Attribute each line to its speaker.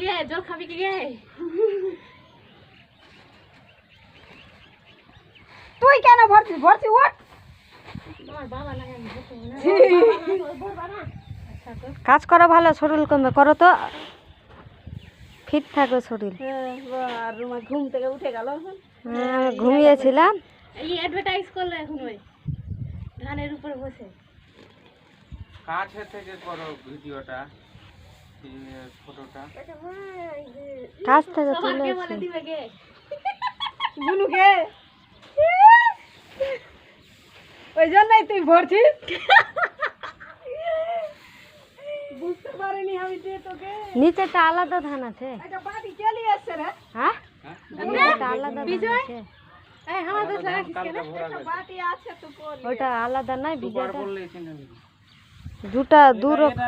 Speaker 1: গে জল খাবি কি গে
Speaker 2: তুই কেন ভরছিস ভরছি ওঠ
Speaker 1: আমার বাবা লাগে আমি বসে না বাবা না আচ্ছা তো
Speaker 3: কাজ করা ভালো, শরীর কমবে, করো তো ফিট থাকো শরীর।
Speaker 2: আর রুমা ঘুম থেকে উঠে গেল এখন
Speaker 3: হ্যাঁ, আমি ঘুমিয়েছিলাম।
Speaker 1: এই অ্যাডভার্টাইজ করলে এখন ওই ধানের উপরে বসে
Speaker 4: কাছে থেকে করো ভিডিওটা ফটোটা
Speaker 3: কাজ থেকে চলে
Speaker 1: সবাইকে বলে
Speaker 3: এসেছি।
Speaker 1: দিবে গে
Speaker 2: বুনুকে ওই জন্যই তুই ভরছিস বুঝতে পারিনি আমি যে তোকে
Speaker 3: নিচেটা আলাদা ধান আছে।
Speaker 2: একটা বাড়ি চলে এসছে রে
Speaker 3: হ্যাঁ, নিচেটা আলাদা ধান আছে।
Speaker 1: এই আমার দোষ লাগাছিস কেন
Speaker 4: কালকে ভরা গেছে
Speaker 2: বাটি আছে তো কর
Speaker 3: ওইটা আলাদা নাই,
Speaker 4: দুবার
Speaker 3: ভিজাটা
Speaker 4: বললেই চিনে নিবি।
Speaker 3: দুটা দূর
Speaker 4: এটা